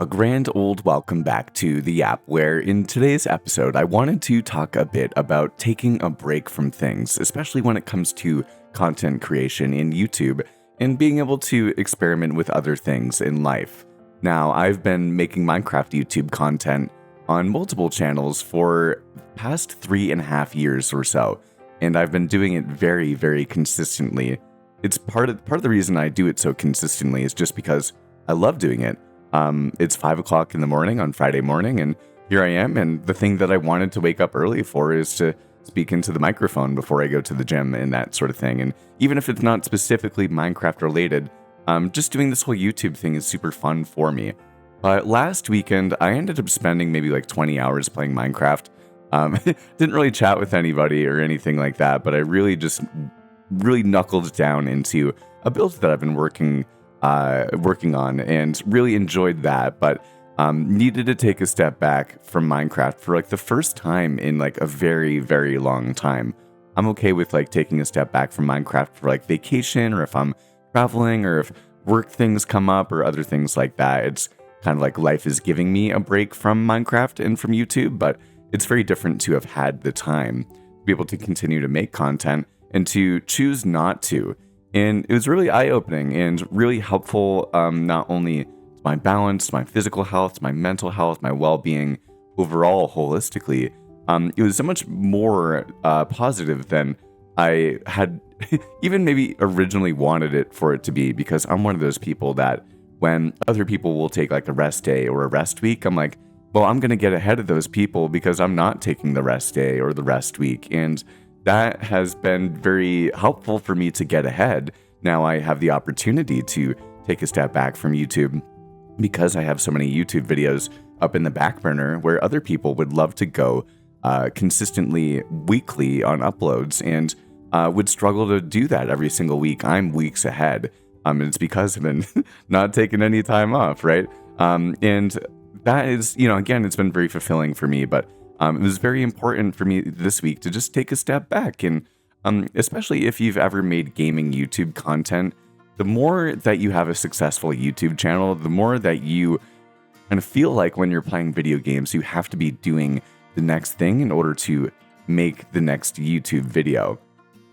A grand old welcome back to the app, where in today's episode, I wanted to talk a bit about taking a break from things, especially when it comes to content creation in YouTube and being able to experiment with other things in life. Now, I've been making Minecraft YouTube content on multiple channels for the past 3.5 years or so, and I've been doing it very, very consistently. It's part of the reason I do it so consistently is just because I love doing it. It's 5 o'clock in the morning on Friday morning, and here I am. And the thing that I wanted to wake up early for is to speak into the microphone before I go to the gym and that sort of thing. And even if it's not specifically Minecraft related, just doing this whole YouTube thing is super fun for me. But last weekend, I ended up spending maybe like 20 hours playing Minecraft. Didn't really chat with anybody or anything like that, but I really knuckled down into a build that I've been working on and really enjoyed that, but needed to take a step back from Minecraft for like the first time in like a very, very long time. I'm okay with like taking a step back from Minecraft for like vacation, or if I'm traveling, or if work things come up or other things like that. It's kind of like life is giving me a break from Minecraft and from YouTube, but it's very different to have had the time to be able to continue to make content and to choose not to. And it was really eye-opening and really helpful, not only to my balance, my physical health, my mental health, my well-being overall, holistically. It was so much more positive than I had even maybe originally wanted it for it to be, because I'm one of those people that when other people will take like a rest day or a rest week, I'm like, well, I'm going to get ahead of those people because I'm not taking the rest day or the rest week. And that has been very helpful for me to get ahead. Now I have the opportunity to take a step back from YouTube because I have so many YouTube videos up in the back burner where other people would love to go consistently weekly on uploads and would struggle to do that every single week. I'm weeks ahead. And it's because I've been not taking any time off, right? And that is, again, it's been very fulfilling for me, but it was very important for me this week to just take a step back. And especially if you've ever made gaming YouTube content, the more that you have a successful YouTube channel, the more that you kind of feel like when you're playing video games, you have to be doing the next thing in order to make the next YouTube video.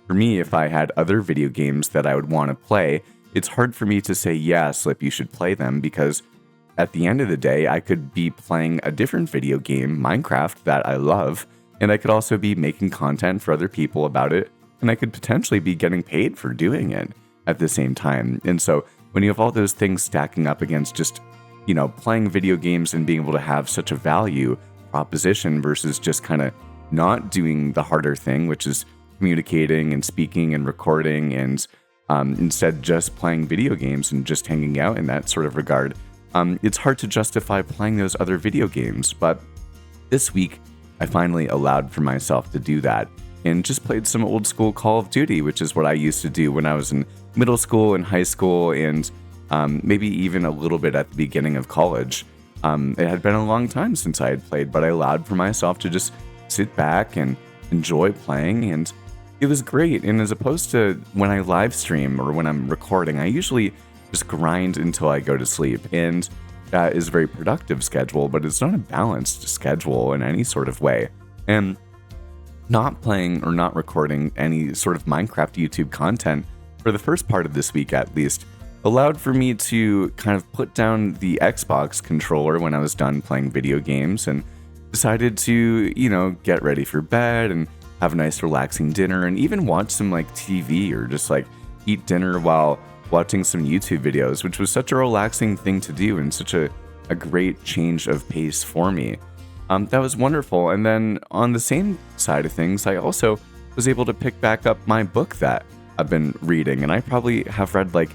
For me, if I had other video games that I would want to play, it's hard for me to say, yeah, Slip, you should play them, because at the end of the day, I could be playing a different video game, Minecraft, that I love, and I could also be making content for other people about it, and I could potentially be getting paid for doing it at the same time. And so when you have all those things stacking up against just, playing video games and being able to have such a value proposition versus just kind of not doing the harder thing, which is communicating and speaking and recording, and instead just playing video games and just hanging out in that sort of regard, it's hard to justify playing those other video games. But this week, I finally allowed for myself to do that and just played some old school Call of Duty, which is what I used to do when I was in middle school and high school, and maybe even a little bit at the beginning of college. It had been a long time since I had played, but I allowed for myself to just sit back and enjoy playing, and it was great. And as opposed to when I live stream or when I'm recording, I usually just grind until I go to sleep, and that is a very productive schedule, but it's not a balanced schedule in any sort of way. And not playing or not recording any sort of Minecraft YouTube content for the first part of this week, at least, allowed for me to kind of put down the Xbox controller when I was done playing video games, and decided to, get ready for bed and have a nice relaxing dinner, and even watch some like TV, or just like eat dinner while watching some YouTube videos, which was such a relaxing thing to do and such a great change of pace for me. That was wonderful. And then on the same side of things, I also was able to pick back up my book that I've been reading, and I probably have read like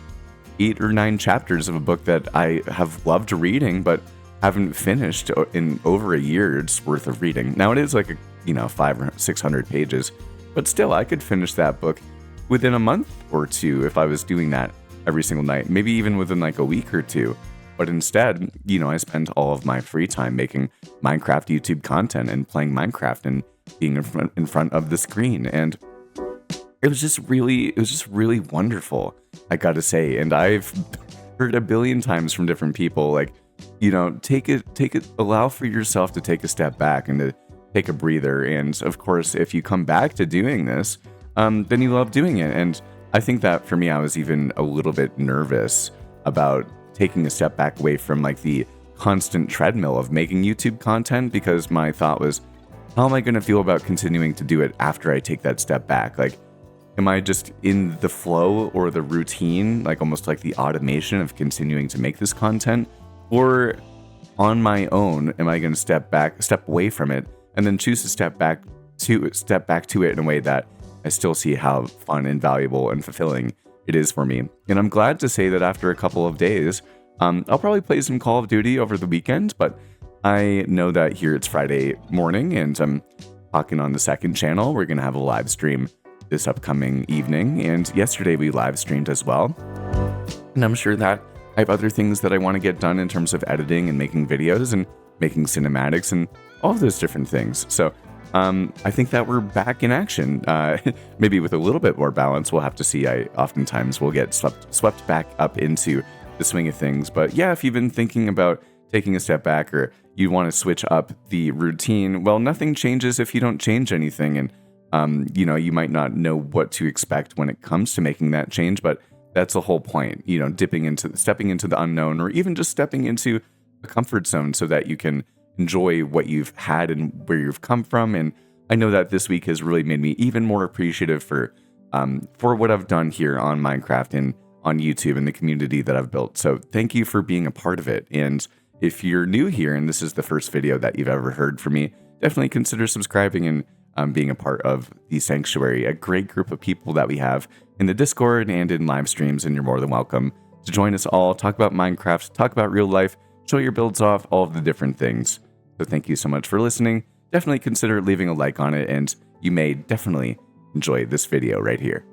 8 or 9 chapters of a book that I have loved reading, but haven't finished in over a year's worth of reading. Now it is like 500 or 600 pages, but still I could finish that book within a month or two if I was doing that every single night, maybe even within like a week or two. But instead, I spend all of my free time making Minecraft YouTube content and playing Minecraft and being in front of the screen. And it was just really wonderful, I gotta say. And I've heard a billion times from different people, like, allow for yourself to take a step back and to take a breather. And of course, if you come back to doing this, then you love doing it. And I think that for me, I was even a little bit nervous about taking a step back away from like the constant treadmill of making YouTube content, because my thought was, how am I going to feel about continuing to do it after I take that step back? Like, am I just in the flow or the routine, like almost like the automation of continuing to make this content? Or on my own, am I going to step away from it, and then choose to step back to it in a way that I still see how fun and valuable and fulfilling it is for me? And I'm glad to say that after a couple of days, I'll probably play some Call of Duty over the weekend, but I know that here it's Friday morning, and I'm talking on the second channel. We're going to have a live stream this upcoming evening, and yesterday we live streamed as well. And I'm sure that I have other things that I want to get done in terms of editing and making videos and making cinematics and all of those different things. So I think that we're back in action, maybe with a little bit more balance. We'll have to see. I oftentimes will get swept back up into the swing of things. But yeah, if you've been thinking about taking a step back, or you want to switch up the routine, well, nothing changes if you don't change anything. And you might not know what to expect when it comes to making that change, but that's the whole point, stepping into the unknown, or even just stepping into a comfort zone so that you can enjoy what you've had and where you've come from. And I know that this week has really made me even more appreciative for what I've done here on Minecraft and on YouTube and the community that I've built. So thank you for being a part of it. And if you're new here and this is the first video that you've ever heard from me, definitely consider subscribing and being a part of the Sanctuary, a great group of people that we have in the Discord and in live streams. And you're more than welcome to join us all, talk about Minecraft, talk about real life, show your builds off, all of the different things. So thank you so much for listening. Definitely consider leaving a like on it, and you may definitely enjoy this video right here.